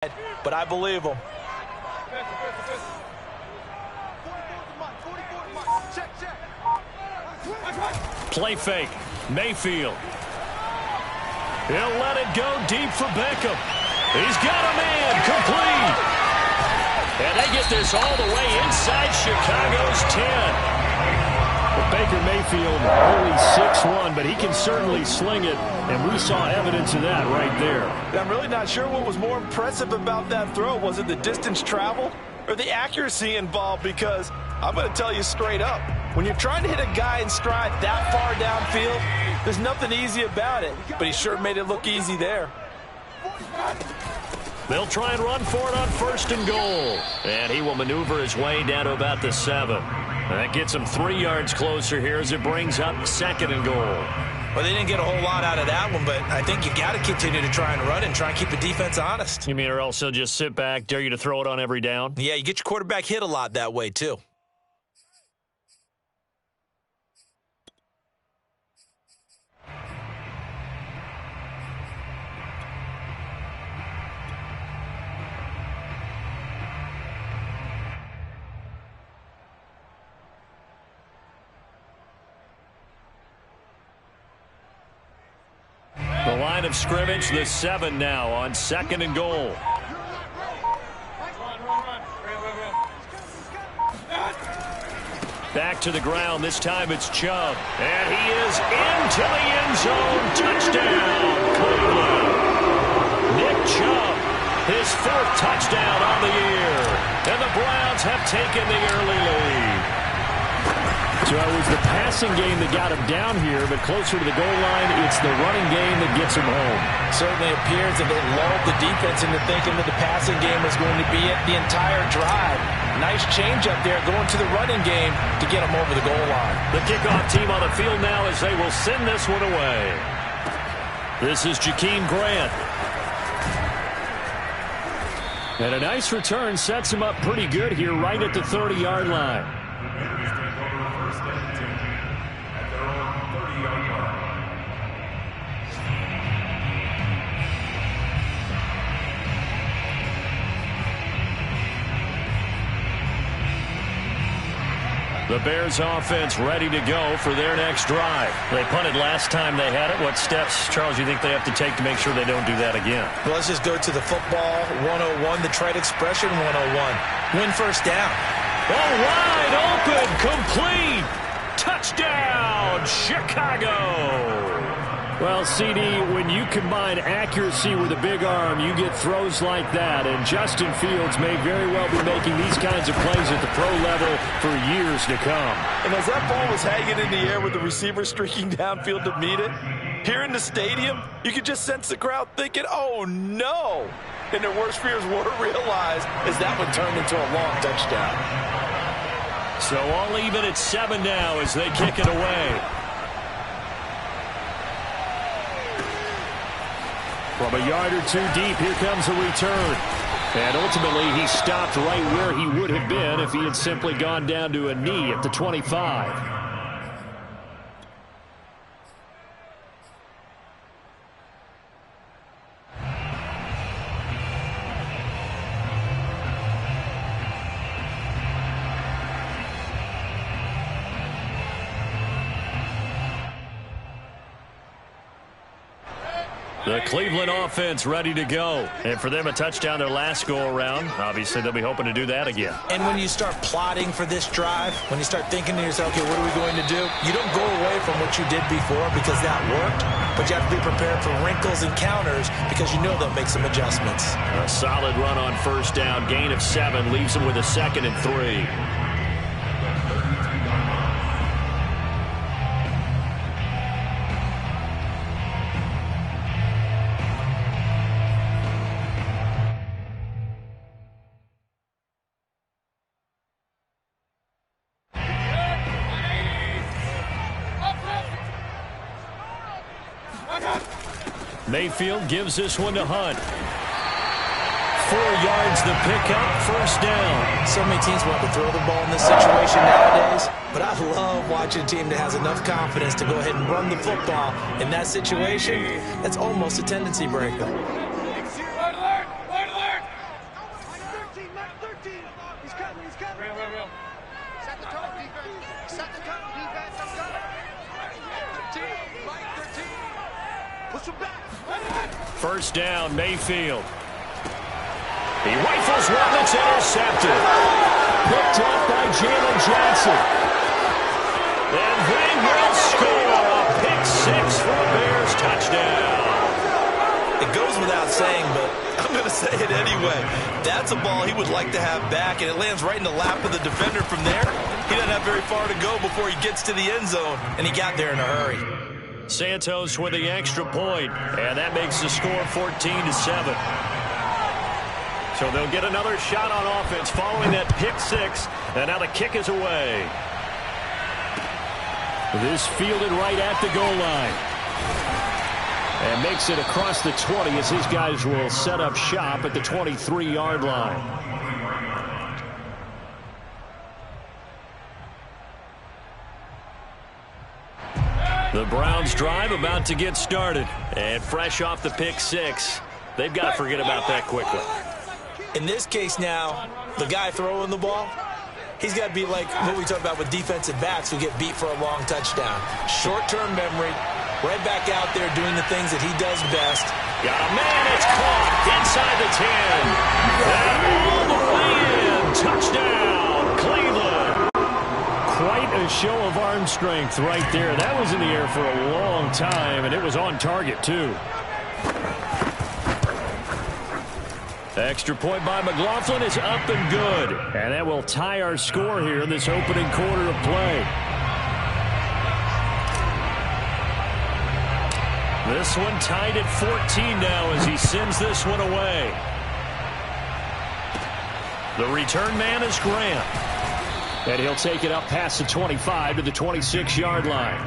but I believe him. Play fake. Mayfield. He'll let it go deep for Beckham. He's got a man. Complete. And they get this all the way inside Chicago's 10. Well, Baker Mayfield only 6'1", but he can certainly sling it, and we saw evidence of that right there. I'm really not sure what was more impressive about that throw. Was it the distance traveled or the accuracy involved? Because I'm going to tell you straight up, when you're trying to hit a guy in stride that far downfield, there's nothing easy about it, but he sure made it look easy there. They'll try and run for it on 1st and goal. And he will maneuver his way down to about the 7. That gets him 3 yards closer here as it brings up 2nd and goal. Well, they didn't get a whole lot out of that one, but I think you got to continue to try and run and try and keep the defense honest. You mean or else he'll just sit back, dare you to throw it on every down? Yeah, you get your quarterback hit a lot that way, too. The line of scrimmage, the 7 now on 2nd and goal. Back to the ground. This time it's Chubb. And he is into the end zone. Touchdown, Cleveland. Nick Chubb, his 4th touchdown on the year. And the Browns have taken the early lead. So it was the passing game that got him down here, but closer to the goal line, it's the running game that gets him home. Certainly appears that they lulled the defense into thinking that the passing game was going to be it the entire drive. Nice change up there going to the running game to get him over the goal line. The kickoff team on the field now as they will send this one away. This is Jakeem Grant. And a nice return sets him up pretty good here right at the 30-yard line. The Bears offense ready to go for their next drive. They punted last time they had it. What steps, Charles, you think they have to take to make sure they don't do that again? Well, let's just go to the football 101, the trade expression 101. Win first down. Oh, wide open, complete. Touchdown, Chicago. Well, CD, when you combine accuracy with a big arm, you get throws like that. And Justin Fields may very well be making these kinds of plays at the pro level for years to come. And as that ball was hanging in the air with the receiver streaking downfield to meet it, here in the stadium, you could just sense the crowd thinking, oh, no. And their worst fears were realized as that one turned into a long touchdown. So all even at 7 now as they kick it away. From a yard or 2 deep, here comes a return. And ultimately, he stopped right where he would have been if he had simply gone down to a knee at the 25. The Cleveland offense ready to go. And for them, a touchdown their last go-around. Obviously, they'll be hoping to do that again. And when you start plotting for this drive, when you start thinking to yourself, okay, what are we going to do? You don't go away from what you did before because that worked, but you have to be prepared for wrinkles and counters because you know they'll make some adjustments. A solid run on 1st down. Gain of 7 leaves them with a 2nd and 3. Mayfield gives this one to Hunt. 4 yards the pickup, 1st down. So many teams want to throw the ball in this situation nowadays, but I love watching a team that has enough confidence to go ahead and run the football in that situation. That's almost a tendency breaker. Set to come. Defense is coming. Fight their team. Push them back. First down, Mayfield. He rifles one that's intercepted. Picked up by Jalen Johnson. And they will score a pick six for a Bears touchdown. It goes without saying, but I'm going to say it anyway. That's a ball he would like to have back, and it lands right in the lap of the defender from there. He doesn't have very far to go before he gets to the end zone, and he got there in a hurry. Santos with the extra point, and that makes the score 14-7. So they'll get another shot on offense following that pick six, and now the kick is away. This fielded right at the goal line. And makes it across the 20 as his guys will set up shop at the 23-yard line. The Browns drive about to get started. And fresh off the pick six, they've got to forget about that quickly. In this case now, the guy throwing the ball, he's got to be like what we talk about with defensive backs who get beat for a long touchdown. Short-term memory, right back out there doing the things that he does best. Got a man, it's caught inside the 10. And all the way in. Touchdown, Cleveland. Quite a show of arm strength right there. That was in the air for a long time, and it was on target, too. Extra point by McLaughlin is up and good. And that will tie our score here in this opening quarter of play. This one tied at 14 now as he sends this one away. The return man is Grant. And he'll take it up past the 25 to the 26-yard line.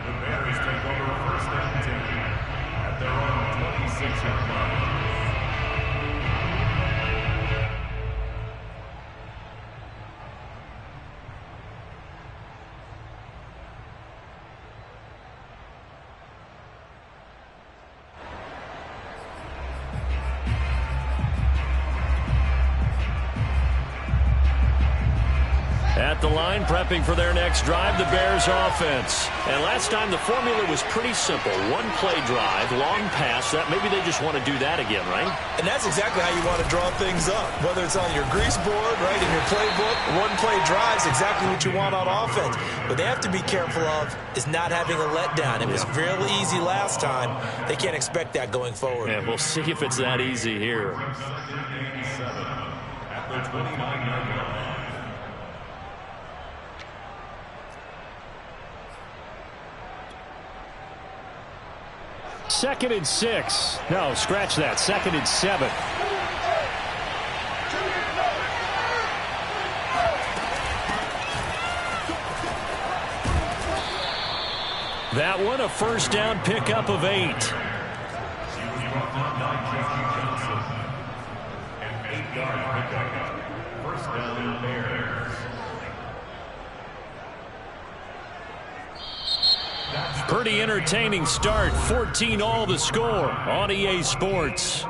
The Bears take over a first down team at their own 26-yard line. At the line, prepping for their next drive, the Bears offense. And last time, the formula was pretty simple. One play drive, long pass. That maybe they just want to do that again, right? And that's exactly how you want to draw things up. Whether it's on your grease board, right, in your playbook, one play drives exactly what you want on offense. What they have to be careful of is not having a letdown. It was real easy last time. They can't expect that going forward. And we'll see if it's that easy here. At the 29-yard line. Second and 6. No, scratch that. Second and 7. That one, a first down pickup of 8. She was brought down by Jackie Johnson. An 8-yard pickup. First down, Bears. Pretty entertaining start. 14-all the score on EA Sports.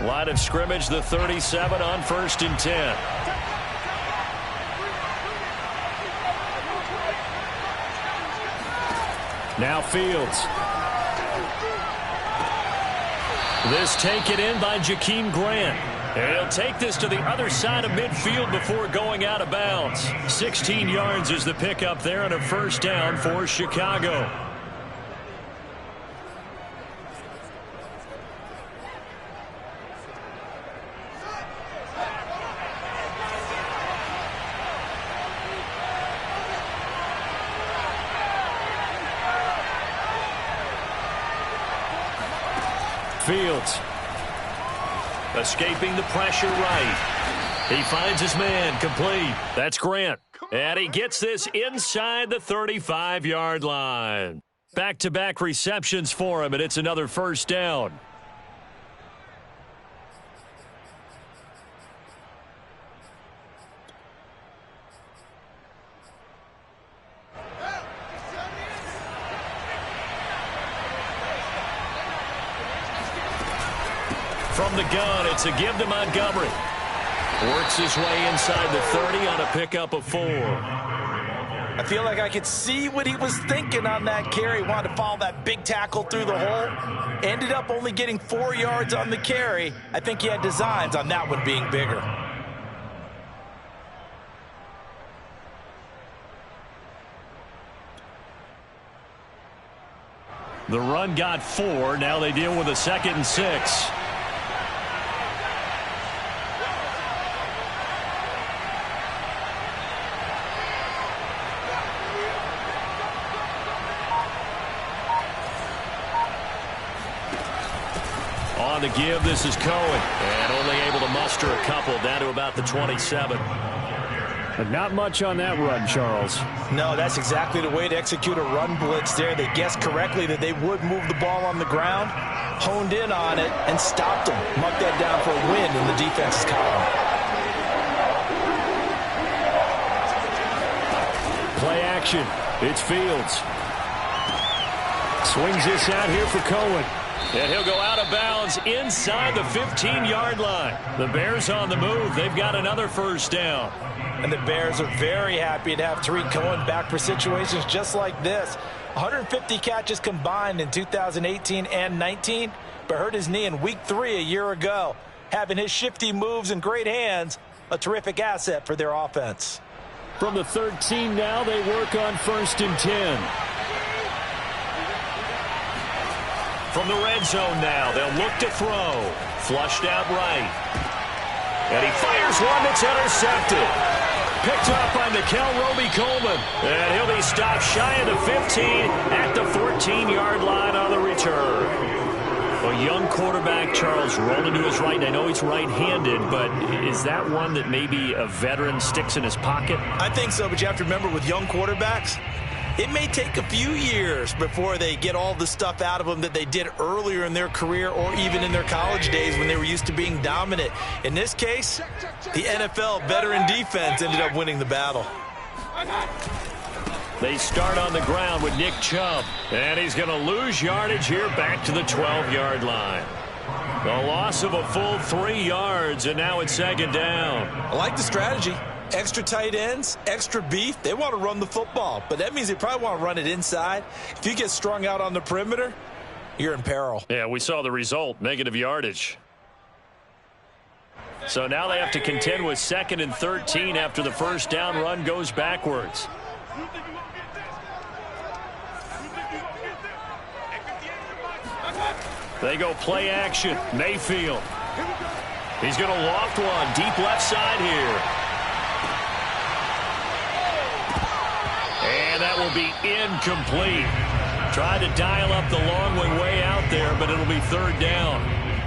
Line of scrimmage, the 37 on 1st and 10. Now Fields. This taken in by Jakeem Grant. And he'll take this to the other side of midfield before going out of bounds. 16 yards is the pickup there on a first down for Chicago. Fields escaping the pressure right. He finds his man complete. That's Grant. And he gets this inside the 35-yard line. Back-to-back receptions for him, and it's another first down. From the gun, it's a give to Montgomery. Works his way inside the 30 on a pickup of 4. I feel like I could see what he was thinking on that carry. Wanted to follow that big tackle through the hole. Ended up only getting 4 yards on the carry. I think he had designs on that one being bigger. The run got 4. Now they deal with a 2nd and 6. On the give, this is Cohen. And only able to muster a couple down to about the 27. But not much on that run, Charles. No, that's exactly the way to execute a run blitz there. They guessed correctly that they would move the ball on the ground, honed in on it, and stopped them. Mucked that down for a win in the defense's column. Play action. It's Fields. Swings this out here for Cohen. And he'll go out of bounds inside the 15-yard line. The Bears on the move. They've got another first down. And the Bears are very happy to have Tariq Cohen back for situations just like this. 150 catches combined in 2018 and 19, but hurt his knee in week 3 a year ago. Having his shifty moves and great hands, a terrific asset for their offense. From the 13 now, they work on 1st and 10. From the red zone now, they'll look to throw. Flushed out right. And he fires one that's intercepted. Picked up by Nikel Roby-Coleman. And he'll be stopped shy of the 15 at the 14-yard line on the return. A young quarterback, Charles, rolling to his right. And I know he's right-handed, but is that one that maybe a veteran sticks in his pocket? I think so, but you have to remember with young quarterbacks, it may take a few years before they get all the stuff out of them that they did earlier in their career or even in their college days when they were used to being dominant. In this case, the NFL veteran defense ended up winning the battle. They start on the ground with Nick Chubb, and he's going to lose yardage here back to the 12-yard line. The loss of a full 3 yards, and now it's 2nd down. I like the strategy. Extra tight ends, extra beef. They want to run the football, but that means they probably want to run it inside. If you get strung out on the perimeter, you're in peril. Yeah, we saw the result, negative yardage. So now they have to contend with 2nd and 13 after the first down run goes backwards. They go play action. Mayfield. He's going to loft one deep left side here. And that will be incomplete. Tried to dial up the long way out there, but it'll be 3rd down.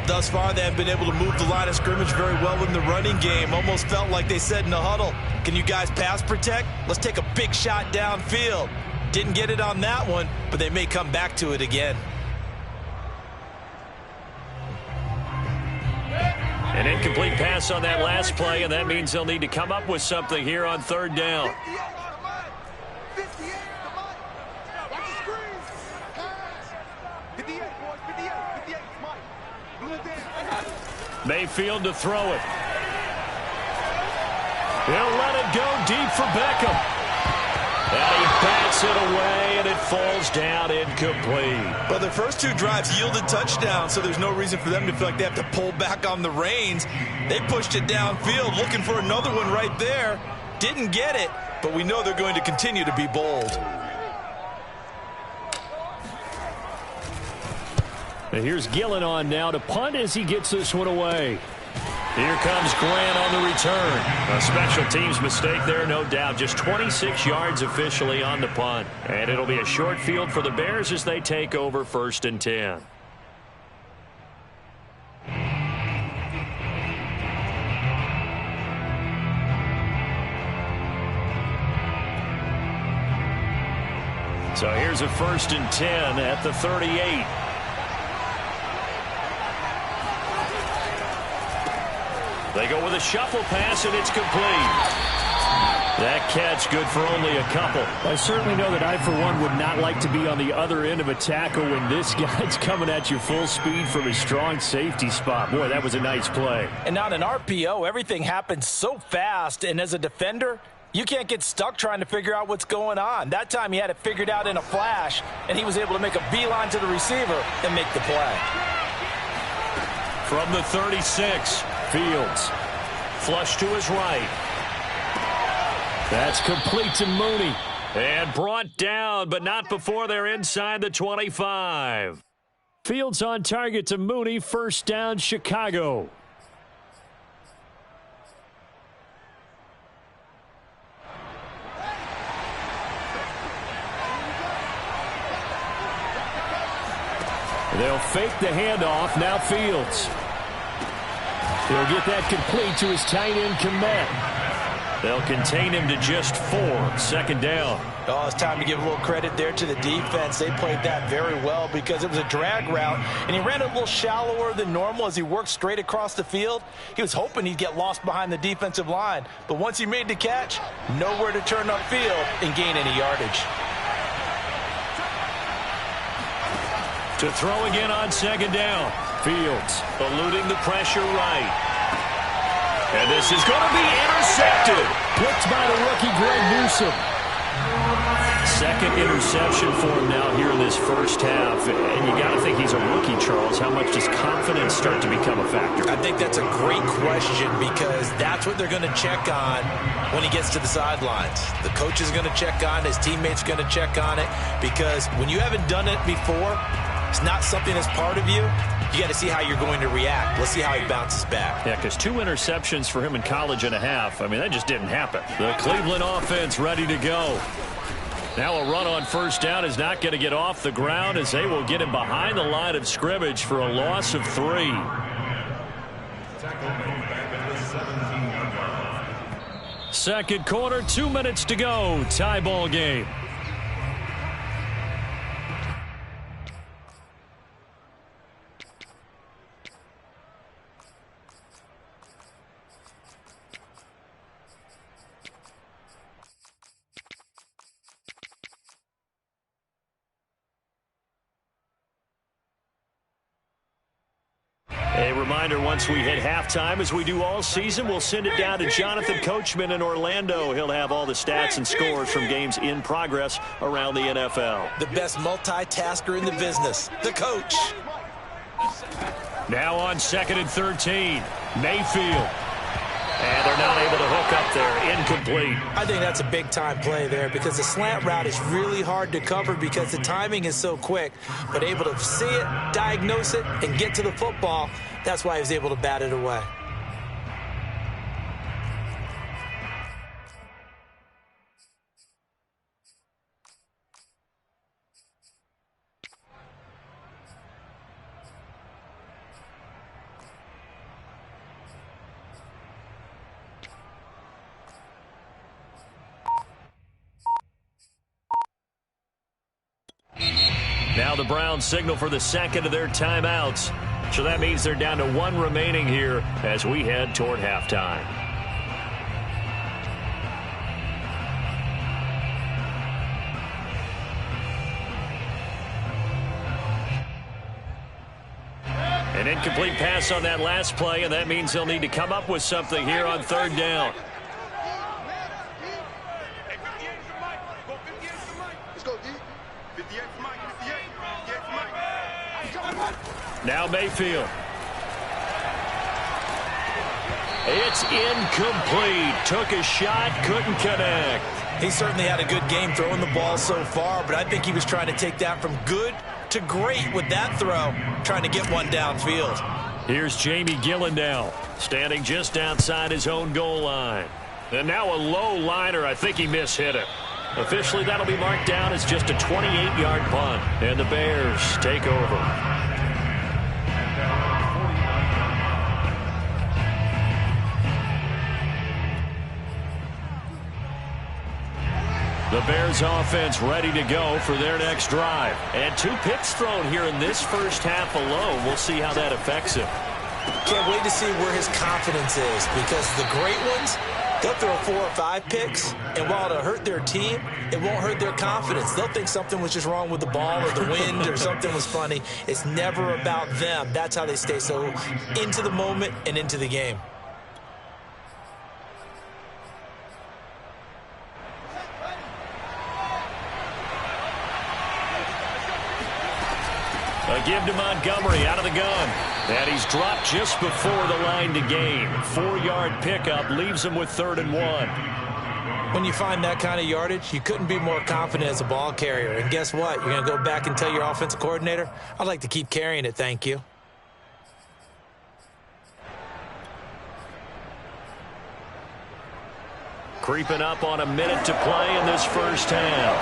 Thus far, they haven't been able to move the line of scrimmage very well in the running game. Almost felt like they said in the huddle, can you guys pass protect? Let's take a big shot downfield. Didn't get it on that one, but they may come back to it again. An incomplete pass on that last play, and that means they'll need to come up with something here on 3rd down. Mayfield to throw it. He'll let it go deep for Beckham. And he bats it away, and it falls down incomplete. But their first 2 drives yielded touchdowns, so there's no reason for them to feel like they have to pull back on the reins. They pushed it downfield, looking for another one right there. Didn't get it, but we know they're going to continue to be bold. And here's Gillen on now to punt as he gets this one away. Here comes Grant on the return. A special teams mistake there, no doubt. Just 26 yards officially on the punt. And it'll be a short field for the Bears as they take over 1st and 10. So here's a 1st and 10 at the 38. They go with a shuffle pass, and it's complete. That catch good for only a couple. I certainly know that I, for one, would not like to be on the other end of a tackle when this guy's coming at you full speed from his strong safety spot. Boy, that was a nice play. And on an RPO, everything happens so fast, and as a defender, you can't get stuck trying to figure out what's going on. That time he had it figured out in a flash, and he was able to make a beeline to the receiver and make the play. From the 36, Fields. Flush to his right. That's complete to Mooney. And brought down, but not before they're inside the 25. Fields on target to Mooney. First down, Chicago. They'll fake the handoff. Now Fields. He'll get that complete to his tight end, Kmet. They'll contain him to just 4. Second down. Oh, it's time to give a little credit there to the defense. They played that very well because it was a drag route, and he ran a little shallower than normal as he worked straight across the field. He was hoping he'd get lost behind the defensive line, but once he made the catch, nowhere to turn upfield and gain any yardage. To throw again on second down. Fields eluding the pressure right. And this is going to be intercepted. Picked by the rookie, Greg Newsome. Second interception for him now here in this first half. And you got to think he's a rookie, Charles. How much does confidence start to become a factor? I think that's a great question because that's what they're going to check on when he gets to the sidelines. The coach is going to check on it. His teammates are going to check on it because when you haven't done it before, it's not something that's part of you. You got to see how you're going to react. Let's see how he bounces back. Yeah, because 2 interceptions for him in college and a half. I mean, that just didn't happen. The Cleveland offense ready to go. Now a run on first down is not going to get off the ground as they will get him behind the line of scrimmage for a loss of 3. Second quarter, 2 minutes to go. Tie ball game. A reminder, once we hit halftime, as we do all season, we'll send it down to Jonathan Coachman in Orlando. He'll have all the stats and scores from games in progress around the NFL. The best multitasker in the business, the coach. Now on 2nd and 13, Mayfield. And they're not able to hook up there. Incomplete. I think that's a big-time play there because the slant route is really hard to cover because the timing is so quick. But able to see it, diagnose it, and get to the football, that's why he was able to bat it away. Now the Browns signal for the second of their timeouts. So that means they're down to 1 remaining here as we head toward halftime. An incomplete pass on that last play, and that means they'll need to come up with something here on 3rd down. Now Mayfield. It's incomplete. Took a shot, couldn't connect. He certainly had a good game throwing the ball so far, but I think he was trying to take that from good to great with that throw, trying to get one downfield. Here's Jamie Gillen now, standing just outside his own goal line. And now a low liner. I think he mishit it. Officially, that'll be marked down as just a 28-yard punt. And the Bears take over. The Bears offense ready to go for their next drive. And 2 picks thrown here in this first half alone. We'll see how that affects him. Can't wait to see where his confidence is because the great ones, They'll throw 4 or 5 picks, and while it'll hurt their team, it won't hurt their confidence. They'll think something was just wrong with the ball or the wind or something was funny. It's never about them. That's how they stay so into the moment and into the game. A give to Montgomery out of the gun. And he's dropped just before the line to gain. 4-yard pickup leaves him with 3rd and 1. When you find that kind of yardage, you couldn't be more confident as a ball carrier. And guess what? You're going to go back and tell your offensive coordinator, I'd like to keep carrying it, thank you. Creeping up on a minute to play in this first half.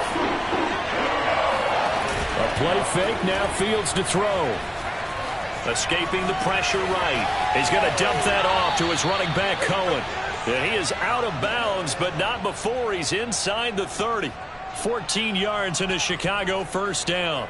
A play fake, now Fields to throw. Escaping the pressure right. He's going to dump that off to his running back, Cohen. And he is out of bounds, but not before he's inside the 30. 14 yards and a Chicago first down.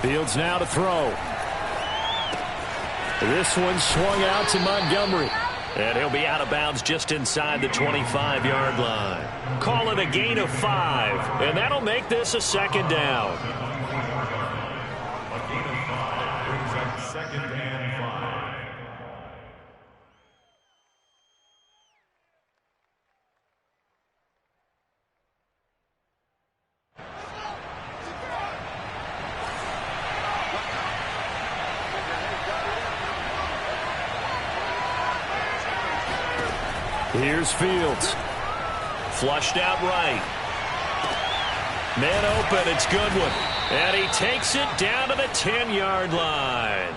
Fields now to throw. This one swung out to Montgomery. And he'll be out of bounds just inside the 25-yard line. Call it a gain of 5, and that'll make this a 2nd down. A gain of 5 brings up 2nd and 5. Here's Fields. Flushed out right. Man open, it's Goodwin. And he takes it down to the 10-yard line.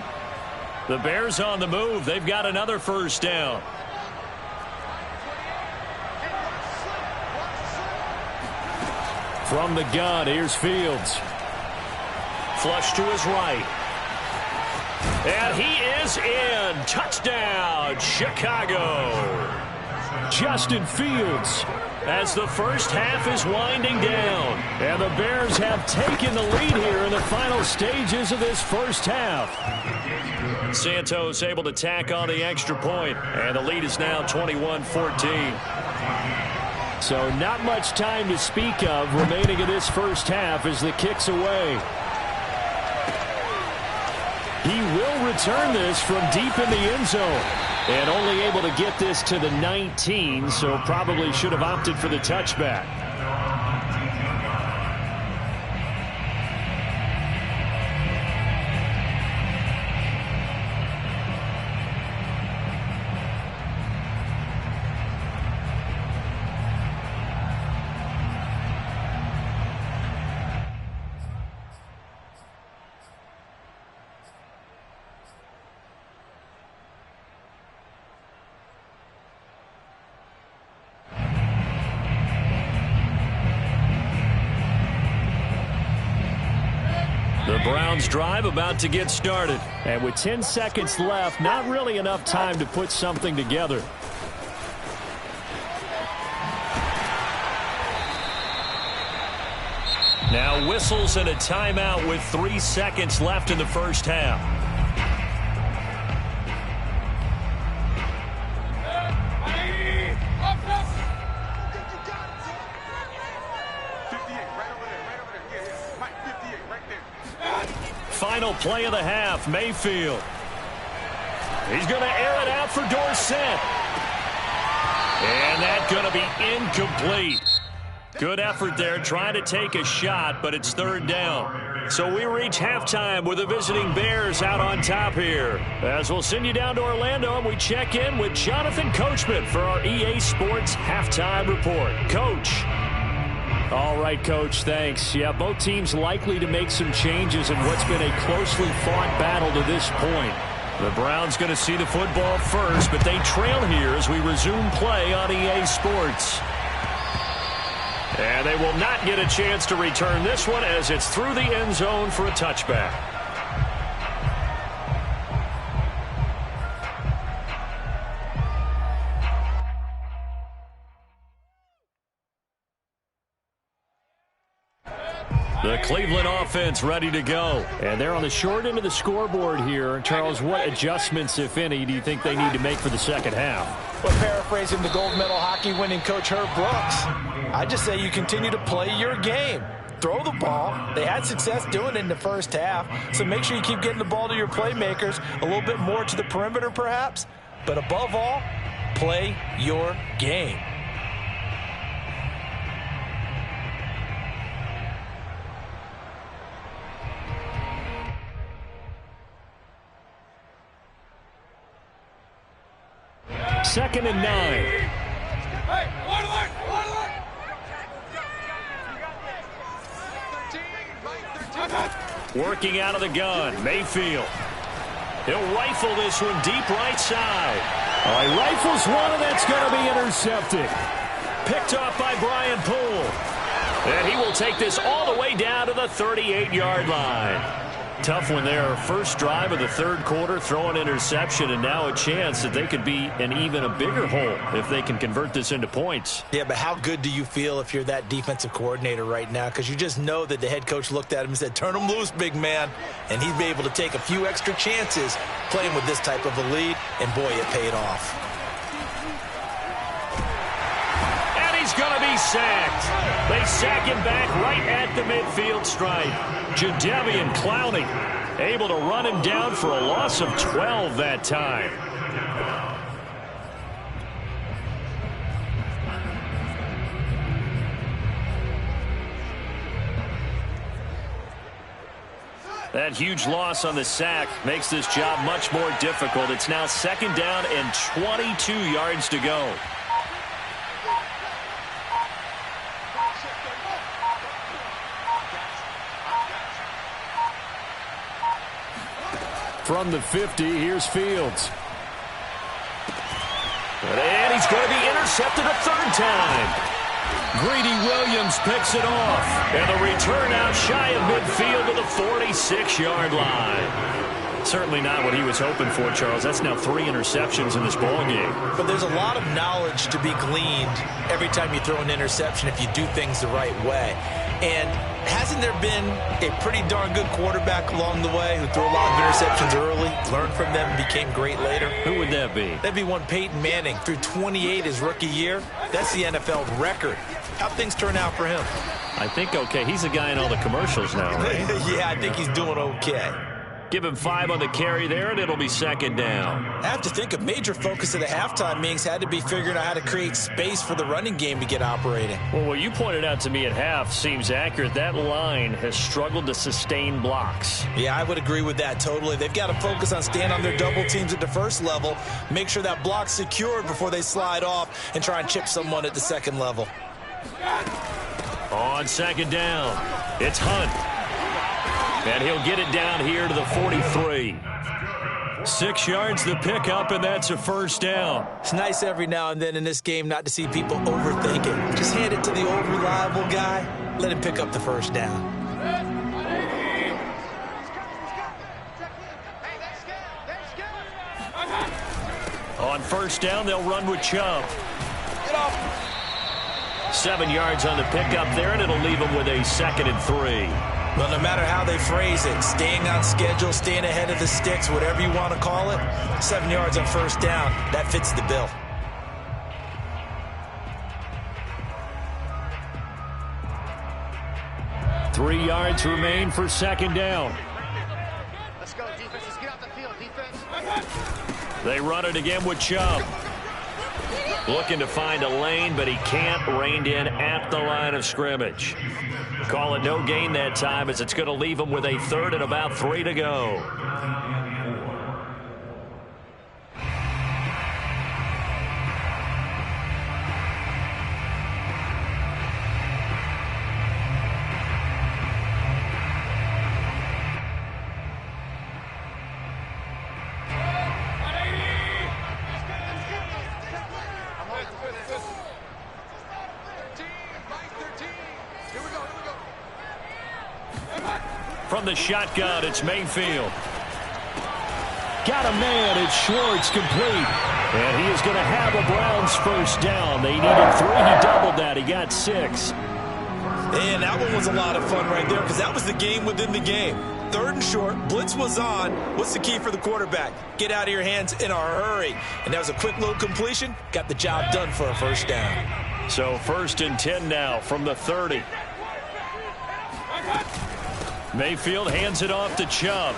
The Bears on the move. They've got another first down. From the gun, here's Fields. Flush to his right. And he is in. Touchdown, Chicago. Justin Fields. As the first half is winding down. And the Bears have taken the lead here in the final stages of this first half. Santos able to tack on the extra point, and the lead is now 21-14. So not much time to speak of remaining in this first half as the kick's away. He will return this from deep in the end zone. And only able to get this to the 19, so probably should have opted for the touchback. The Browns drive about to get started. And with 10 seconds left, not really enough time to put something together. Now whistles and a timeout with 3 seconds left in the first half. Final play of the half, Mayfield. He's going to air it out for Dorsett. And that's going to be incomplete. Good effort there, trying to take a shot, but it's 3rd down. So we reach halftime with the visiting Bears out on top here. As we'll send you down to Orlando, and we check in with Jonathan Coachman for our EA Sports Halftime Report. Coach. All right, Coach, thanks. Yeah, both teams likely to make some changes in what's been a closely fought battle to this point. The Browns going to see the football first, but they trail here as we resume play on EA Sports. And they will not get a chance to return this one as it's through the end zone for a touchback. The Cleveland offense ready to go. And they're on the short end of the scoreboard here. Charles, what adjustments, if any, do you think they need to make for the second half? Well, paraphrasing the gold medal hockey winning coach Herb Brooks, I just say you continue to play your game. Throw the ball. They had success doing it in the first half, so make sure you keep getting the ball to your playmakers, a little bit more to the perimeter perhaps, but above all, play your game. Second and 9. Working out of the gun, Mayfield. He'll rifle this one deep right side. Oh, he rifles one, and that's going to be intercepted. Picked off by Brian Poole. And he will take this all the way down to the 38-yard line. Tough one there. First drive of the third quarter, throw an interception, and now a chance that they could be in even a bigger hole if they can convert this into points. Yeah, but how good do you feel if you're that defensive coordinator right now? Because you just know that the head coach looked at him and said, turn him loose, big man. And he'd be able to take a few extra chances playing with this type of a lead, and boy, it paid off. And he's going to be sacked. They sack him back right at the midfield stripe. Jadeveon Clowney able to run him down for a loss of 12 that time. That huge loss on the sack makes this job much more difficult. It's now second down and 22 yards to go. From the 50, here's Fields. And he's going to be intercepted a third time. Greedy Williams picks it off. And the return out shy of midfield to the 46-yard line. Certainly not what he was hoping for, Charles. That's now 3 interceptions in this ballgame. But there's a lot of knowledge to be gleaned every time you throw an interception if you do things the right way. And hasn't there been a pretty darn good quarterback along the way who threw a lot of interceptions early, learned from them, and became great later? Who would that be? That'd be one Peyton Manning. Threw 28 his rookie year. That's the NFL record. How'd things turn out for him? I think okay. He's a guy in all the commercials now, right? Yeah, I think he's doing okay. Give him 5 on the carry there, and it'll be second down. I have to think a major focus of the halftime meetings had to be figuring out how to create space for the running game to get operating. Well, what you pointed out to me at half seems accurate. That line has struggled to sustain blocks. Yeah, I would agree with that totally. They've got to focus on staying on their double teams at the first level, make sure that block's secured before they slide off and try and chip someone at the second level. On second down, it's Hunt. And he'll get it down here to the 43. 6 yards the pickup, and that's a first down. It's nice every now and then in this game not to see people overthink it. Just hand it to the old reliable guy. Let him pick up the first down. On first down, they'll run with Chubb. Get off. 7 yards on the pickup there, and it'll leave them with a 2nd and 3. Well, no matter how they phrase it, staying on schedule, staying ahead of the sticks, whatever you want to call it, 7 yards on first down, that fits the bill. Three yards remain for second down. Let's go, defense. Let's get off the field, defense. They run it again with Chubb. Looking to find a lane, but he can't. Reined in at the line of scrimmage. Call it no gain that time as it's going to leave him with a 3rd and about 3 to go. From the shotgun, it's Mayfield. Got a man. It's Schwartz, complete. And he is going to have a Browns first down. They needed 3. He doubled that. He got 6. And that one was a lot of fun right there because that was the game within the game. 3rd and short, blitz was on. What's the key for the quarterback? Get out of your hands in a hurry. And that was a quick little completion. Got the job done for a first down. So 1st and 10 now from the 30. Mayfield hands it off to Chubb.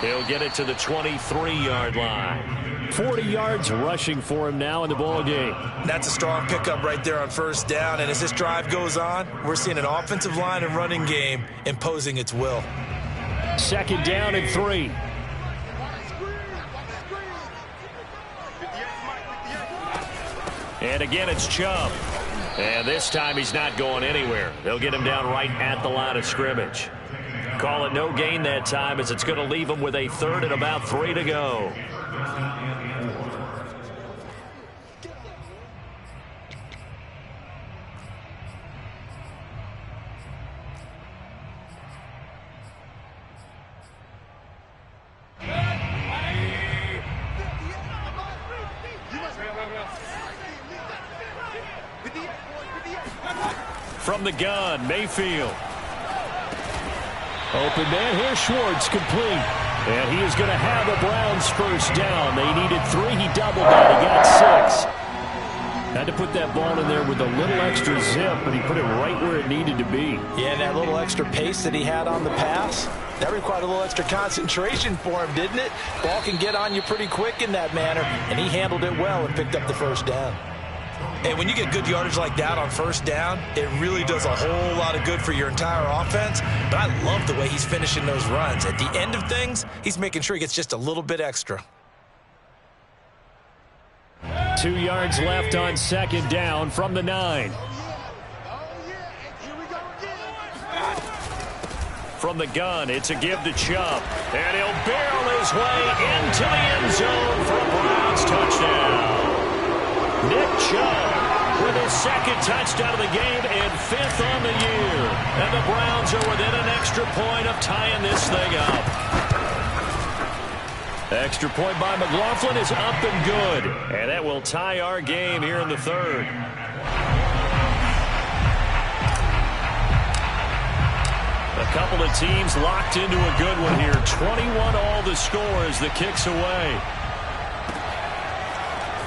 He'll get it to the 23-yard line. 40 yards rushing for him now in the ball game. That's a strong pickup right there on first down. And as this drive goes on, we're seeing an offensive line and running game imposing its will. 2nd down and 3. And again, it's Chubb. And this time he's not going anywhere. They'll get him down right at the line of scrimmage. Call it no gain that time as it's going to leave him with a 3rd and about 3 to go. From the gun, Mayfield. Open man here, Schwartz, complete. And he is going to have a Browns first down. They needed 3. He doubled that. He got 6. Had to put that ball in there with a little extra zip, but he put it right where it needed to be. Yeah, and that little extra pace that he had on the pass, that required a little extra concentration for him, didn't it? Ball can get on you pretty quick in that manner, and he handled it well and picked up the first down. And when you get good yardage like that on first down, it really does a whole lot of good for your entire offense. But I love the way he's finishing those runs. At the end of things, he's making sure he gets just a little bit extra. 2 yards left on 2nd down from the 9. From the gun, it's a give to Chubb. And he'll barrel his way into the end zone for a Browns touchdown. Nick Chubb with his 2nd touchdown of the game and 5th on the year. And the Browns are within an extra point of tying this thing up. Extra point by McLaughlin is up and good. And that will tie our game here in the 3rd. A couple of teams locked into a good one here. 21 all the score as the kick's away.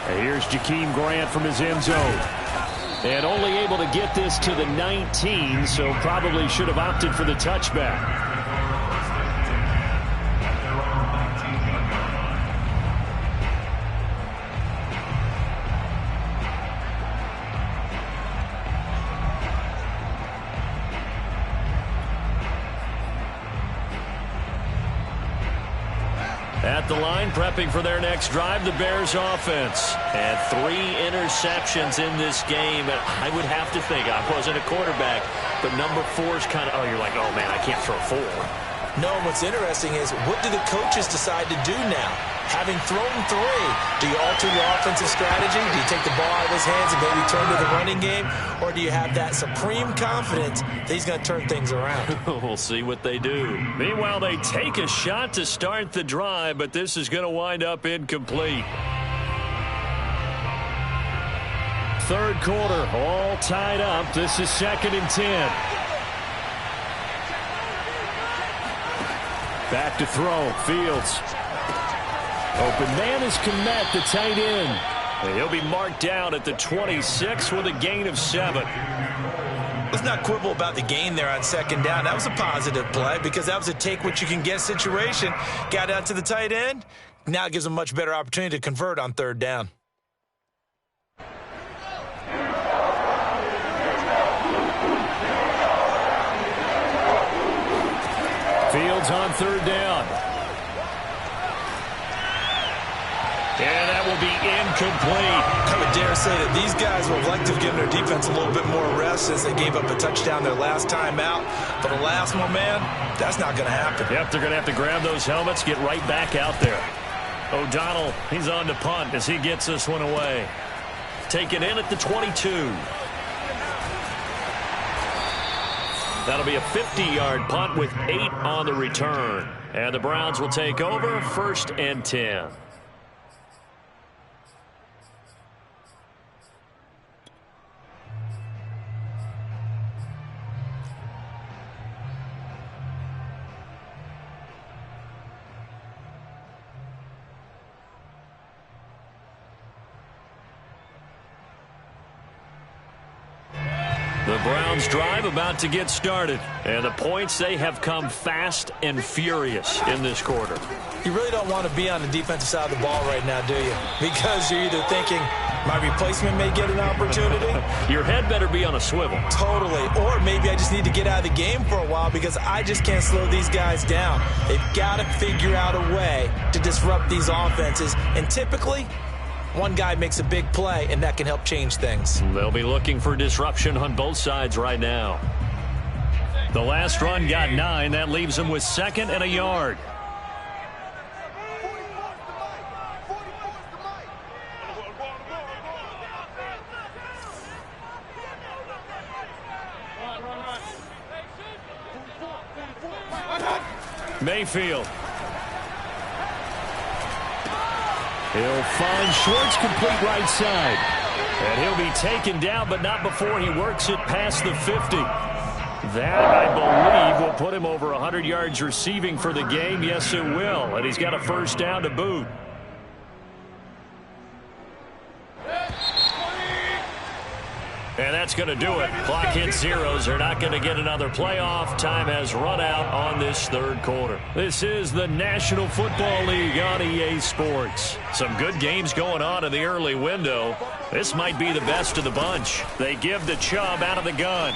And here's Jakeem Grant from his end zone. And only able to get this to the 19, so probably should have opted for the touchback. At the line, prepping for their next drive, the Bears offense. And 3 interceptions in this game. I would have to think, I wasn't a quarterback, but number 4 is kind of, oh, you're like, oh, man, I can't throw 4. No, and what's interesting is, what do the coaches decide to do now? Having thrown 3, do you alter your offensive strategy? Do you take the ball out of his hands and maybe turn to the running game? Or do you have that supreme confidence that he's going to turn things around? We'll see what they do. Meanwhile, they take a shot to start the drive, but this is going to wind up incomplete. 3rd quarter, all tied up. This is 2nd and 10. Back to throw, Fields. Open man is Kmet, the tight end. And he'll be marked down at the 26 with a gain of 7. Let's not quibble about the gain there on 2nd down. That was a positive play because that was a take-what-you-can-get situation. Got out to the tight end. Now it gives him a much better opportunity to convert on 3rd down. Fields on 3rd down. And that will be incomplete. I would dare say that these guys would like to have given their defense a little bit more rest as they gave up a touchdown their last time out. But alas, my man, that's not going to happen. Yep, they're going to have to grab those helmets, get right back out there. O'Donnell, he's on to punt as he gets this one away. Taken in at the 22. That'll be a 50-yard punt with 8 on the return. And the Browns will take over 1st and 10. The Browns drive about to get started. And the points, they have come fast and furious in this quarter. You really don't want to be on the defensive side of the ball right now, do you? Because you're either thinking, my replacement may get an opportunity. Your head better be on a swivel. Totally. Or maybe I just need to get out of the game for a while because I just can't slow these guys down. They've got to figure out a way to disrupt these offenses. And typically, one guy makes a big play, and that can help change things. They'll be looking for disruption on both sides right now. The last run got 9. That leaves them with 2nd and a yard. Mayfield. He'll find Schwartz complete right side. And he'll be taken down, but not before he works it past the 50. That, I believe, will put him over 100 yards receiving for the game. Yes, it will. And he's got a 1st down to boot. And that's going to do it. Clock hits zeros. They're not going to get another playoff. Time has run out on this 3rd quarter. This is the National Football League on EA Sports. Some good games going on in the early window. This might be the best of the bunch. They give to Chubb out of the gun.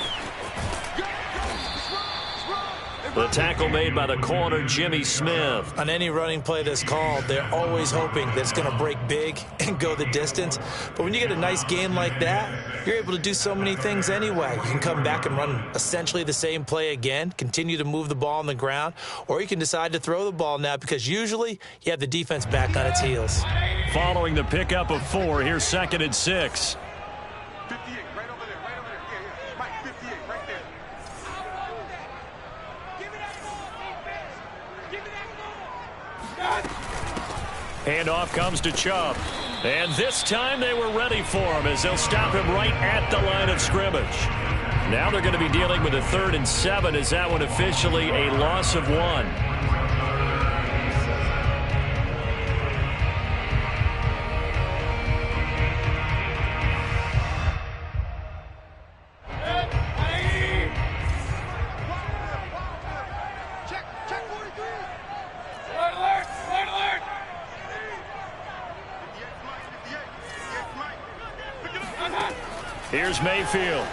The tackle made by the corner, Jimmy Smith. On any running play that's called, they're always hoping that it's going to break big and go the distance. But when you get a nice gain like that, you're able to do so many things anyway. You can come back and run essentially the same play again, continue to move the ball on the ground, or you can decide to throw the ball now because usually you have the defense back on its heels. Following the pickup of 4, here's 2nd and 6. 58, right over there, right over there. Yeah. Mike, 58, right there. Handoff comes to Chubb. And this time they were ready for him as they'll stop him right at the line of scrimmage. Now they're going to be dealing with a 3rd and 7 as that one officially a loss of 1. Here's Mayfield.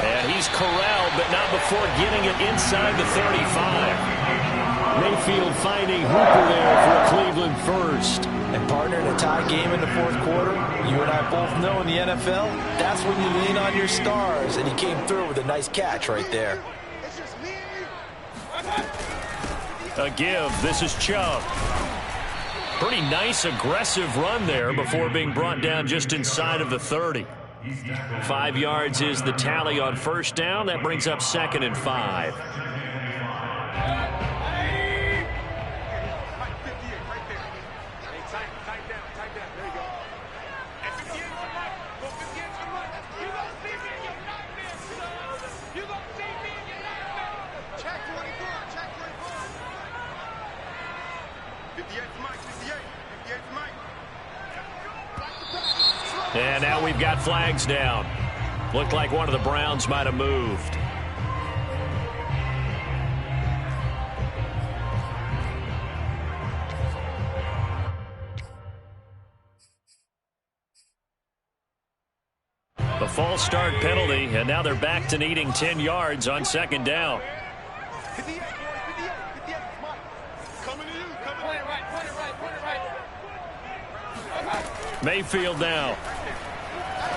And he's corralled, but not before getting it inside the 35. Mayfield finding Hooper there for a Cleveland 1st. And partner, in a tie game in the 4th quarter, you and I both know in the NFL, that's when you lean on your stars. And he came through with a nice catch right there. A give. This is Chubb. Pretty nice, aggressive run there before being brought down just inside of the 30. 5 yards is the tally on 1st down. That brings up 2nd and 5. And now we've got flags down. Looked like one of the Browns might have moved. The false start penalty, and now they're back to needing 10 yards on 2nd down. Mayfield now.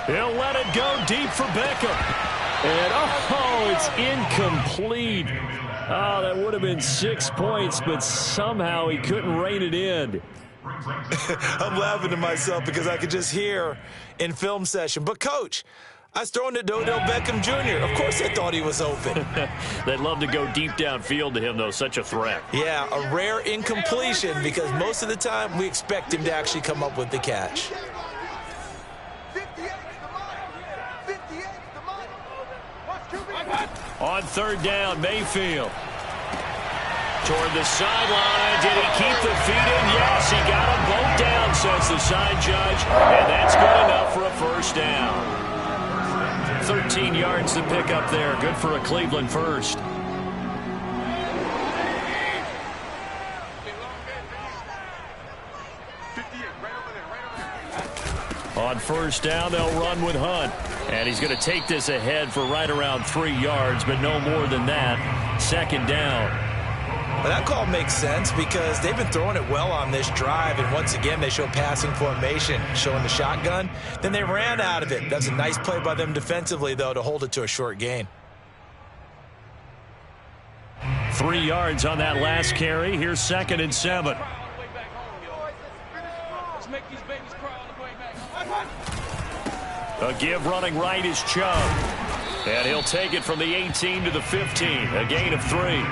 He'll let it go deep for Beckham. And, oh, it's incomplete. Oh, that would have been 6 points, but somehow he couldn't rein it in. I'm laughing to myself because I could just hear in film session. But, Coach, I was throwing it to Odell Beckham Jr. Of course I thought he was open. They'd love to go deep downfield to him, though. Such a threat. Yeah, a rare incompletion because most of the time we expect him to actually come up with the catch. 58 the money. Watch QB. On third down, Mayfield. Toward the sideline. Did he keep the feet in? Yes, he got them both down, says the side judge. And that's good enough for a first down. 13 yards to pick up there. Good for a Cleveland first. On first down, they'll run with Hunt. And he's going to take this ahead for right around 3 yards, but no more than that. Second down. Well, that call makes sense because they've been throwing it well on this drive, and once again they show passing formation, showing the shotgun. Then they ran out of it. That's a nice play by them defensively, though, to hold it to a short gain. 3 yards on that last carry. Here's 2nd and 7. A give running right is Chubb. And he'll take it from the 18 to the 15. A gain of 3.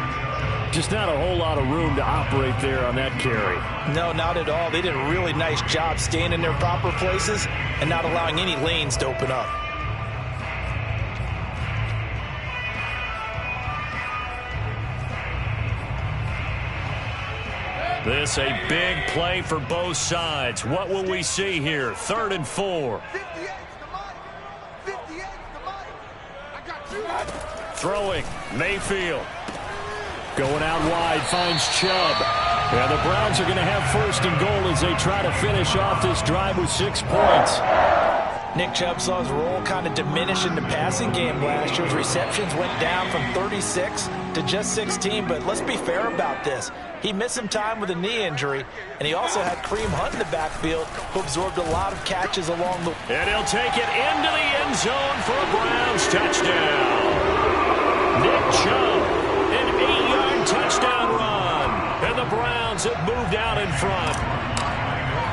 Just not a whole lot of room to operate there on that carry. No, not at all. They did a really nice job staying in their proper places and not allowing any lanes to open up. This a big play for both sides. What will we see here? 3rd and 4. 58 the money. I got you. Throwing, Mayfield. Going out wide, finds Chubb. And the Browns are going to have 1st and goal as they try to finish off this drive with 6 points. Nick Chubb saw his role kind of diminish in the passing game last year. His receptions went down from 36 to just 16, but let's be fair about this. He missed some time with a knee injury, and he also had Kareem Hunt in the backfield, who absorbed a lot of catches along the way. And he'll take it into the end zone for a Browns touchdown. Nick Chubb. An 8-yard touchdown run. And the Browns have moved out in front.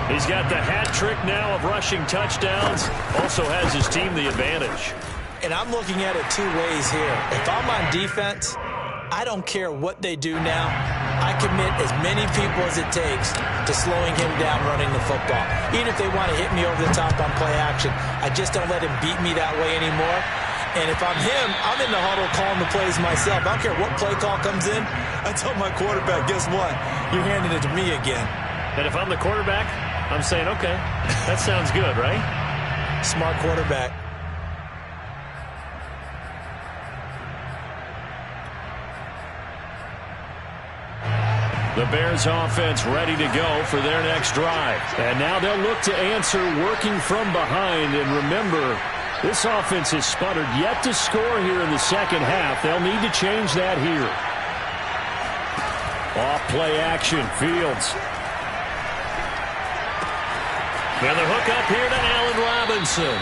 He's got the hat trick now of rushing touchdowns. Also has his team the advantage. And I'm looking at it 2 ways here. If I'm on defense, I don't care what they do now. I commit as many people as it takes to slowing him down running the football. Even if they want to hit me over the top on play action, I just don't let him beat me that way anymore. And if I'm him, I'm in the huddle calling the plays myself. I don't care what play call comes in. I tell my quarterback, guess what? You're handing it to me again. And if I'm the quarterback, I'm saying, okay, that sounds good, right? Smart quarterback. The Bears offense ready to go for their next drive. And now they'll look to answer working from behind. And remember, this offense has sputtered yet to score here in the second half. They'll need to change that here. Off play action, Fields. And the hook up here to Allen Robinson.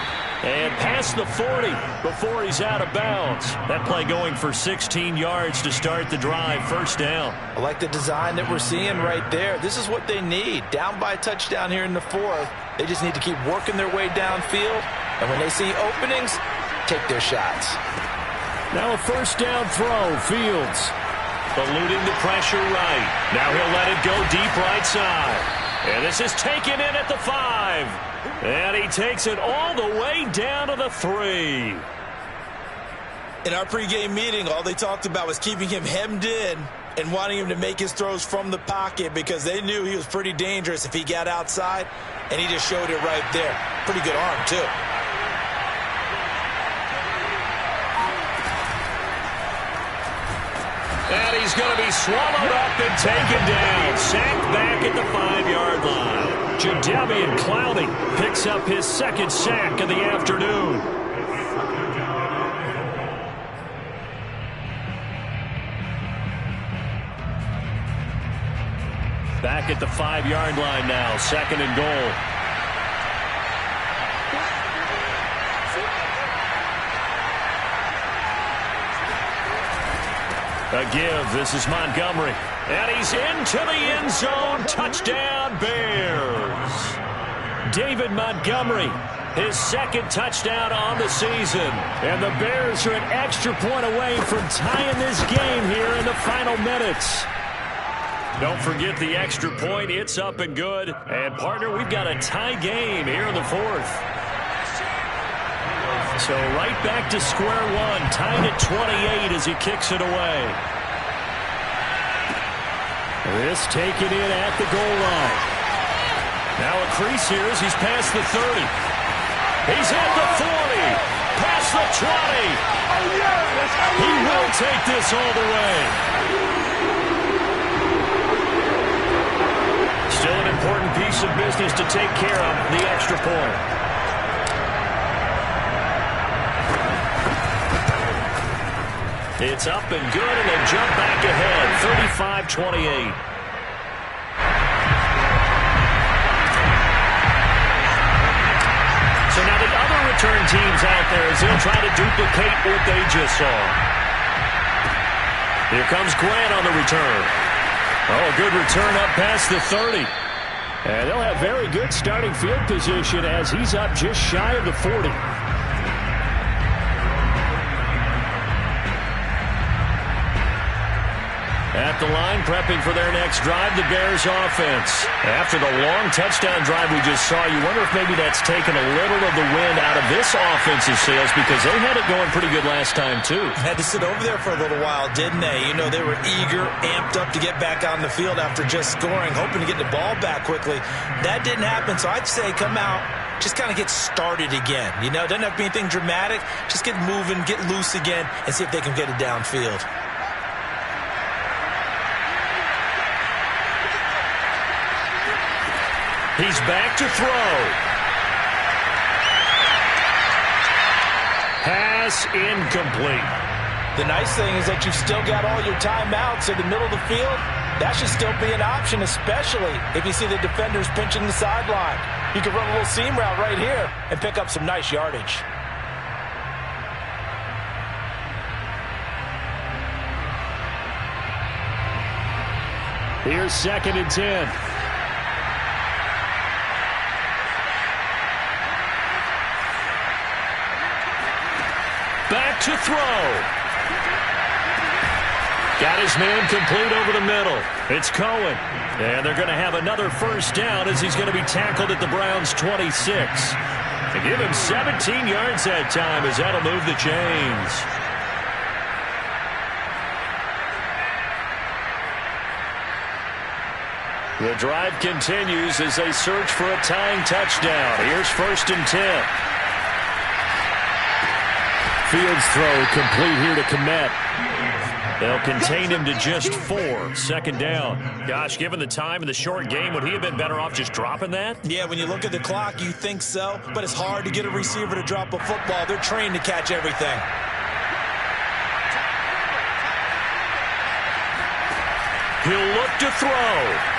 And past the 40 before he's out of bounds. That play going for 16 yards to start the drive. First down. I like the design that we're seeing right there. This is what they need. Down by a touchdown here in the 4th. They just need to keep working their way downfield. And when they see openings, take their shots. Now a first down throw, Fields. Eluding the pressure right. Now he'll let it go deep right side. And this is taken in at the 5. And he takes it all the way down to the 3. In our pregame meeting, all they talked about was keeping him hemmed in and wanting him to make his throws from the pocket because they knew he was pretty dangerous if he got outside, and he just showed it right there. Pretty good arm, too. And he's going to be swallowed up and taken down. Sacked back at the 5-yard line. Jadeveon Clowney picks up his 2nd sack of the afternoon. Back at the 5-yard line now. 2nd and goal. A give. This is Montgomery. And he's into the end zone. Touchdown, Bears. David Montgomery His second touchdown on the season. And the Bears are an extra point away from tying this game here in the final minutes. Don't forget the extra point. It's up and good. And, partner, we've got a tie game here in the fourth. So right back to square one. Tied at 28 as he kicks it away. This taken in at the goal line. Now a crease here as he's past the 30. He's at the 40. Past the 20. He will take this all the way. Still an important piece of business to take care of, the extra point. It's up and good, and they jump back ahead, 35-28. So now the other return teams out there as they'll try to duplicate what they just saw. Here comes Grant on the return. Oh, a good return up past the 30. And they'll have very good starting field position as he's up just shy of the 40. At the line, prepping for their next drive, the Bears offense. After the long touchdown drive we just saw, you wonder if maybe that's taken a little of the wind out of this offensive sails because they had it going pretty good last time, too. Had to sit over there for a little while, didn't they? You know, they were eager, amped up to get back on the field after just scoring, hoping to get the ball back quickly. That didn't happen, so I'd say come out, just kind of get started again. You know, doesn't have to be anything dramatic. Just get moving, get loose again, and see if they can get it downfield. He's back to throw. Pass incomplete. The nice thing is that you've still got all your timeouts in the middle of the field. That should still be an option, especially if you see the defenders pinching the sideline. You can run a little seam route right here and pick up some nice yardage. Here's 2nd and 10. Back to throw. Got his man complete over the middle. It's Cohen. And they're going to have another first down as he's going to be tackled at the Browns' 26. They give him 17 yards that time as that'll move the chains. The drive continues as they search for a tying touchdown. Here's 1st and 10. Fields throw complete here to Kmet. They'll contain him to just 4. 2nd down. Gosh, given the time and the short game, would he have been better off just dropping that? Yeah, when you look at the clock, you think so, but it's hard to get a receiver to drop a football. They're trained to catch everything. He'll look to throw.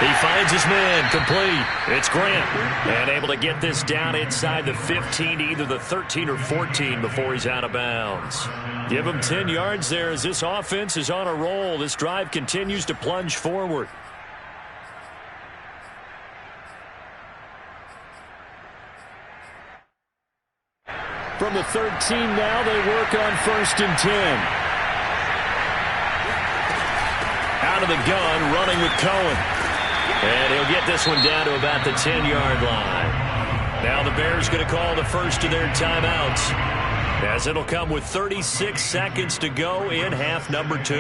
He finds his man complete. It's Grant. And able to get this down inside the 15 to either the 13 or 14 before he's out of bounds. Give him 10 yards there as this offense is on a roll. This drive continues to plunge forward. From the 13 now, they work on 1st and 10. Out of the gun, running with Cohen. And he'll get this one down to about the 10-yard line. Now the Bears going to call the first of their timeouts, as it'll come with 36 seconds to go in half number 2.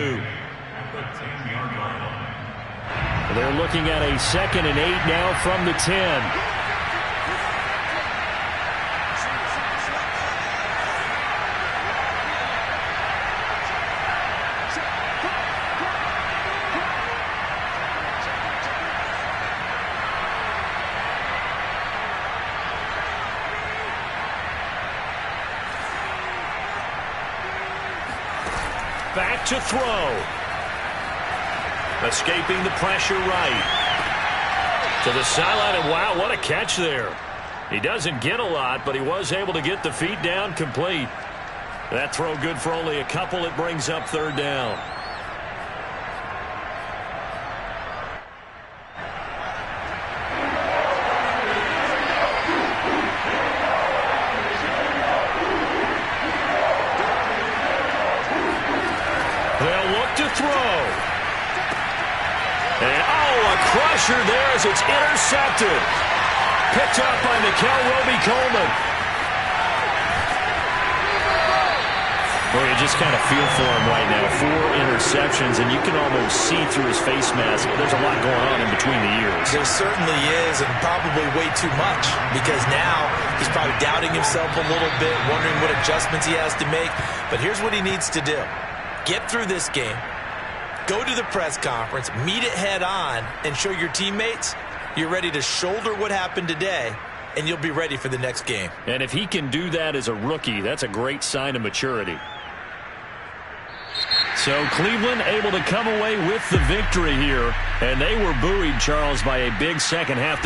They're looking at a 2nd and 8 now from the 10. Back to throw. Escaping the pressure right. To the sideline, and wow, what a catch there. He doesn't get a lot, but he was able to get the feet down complete. That throw good for only a couple. It brings up 3rd down. to throw. And, a crusher there as it's intercepted. Picked up by Mikel Roby-Coleman. Well, you just kind of feel for him right now. 4 interceptions, and you can almost see through his face mask. There's a lot going on in between the ears. There certainly is, and probably way too much, because now he's probably doubting himself a little bit, wondering what adjustments he has to make. But here's what he needs to do. Get through this game, go to the press conference, meet it head on, and show your teammates you're ready to shoulder what happened today, and you'll be ready for the next game. And if he can do that as a rookie, that's a great sign of maturity. So Cleveland able to come away with the victory here, and they were buoyed, Charles, by a big second half.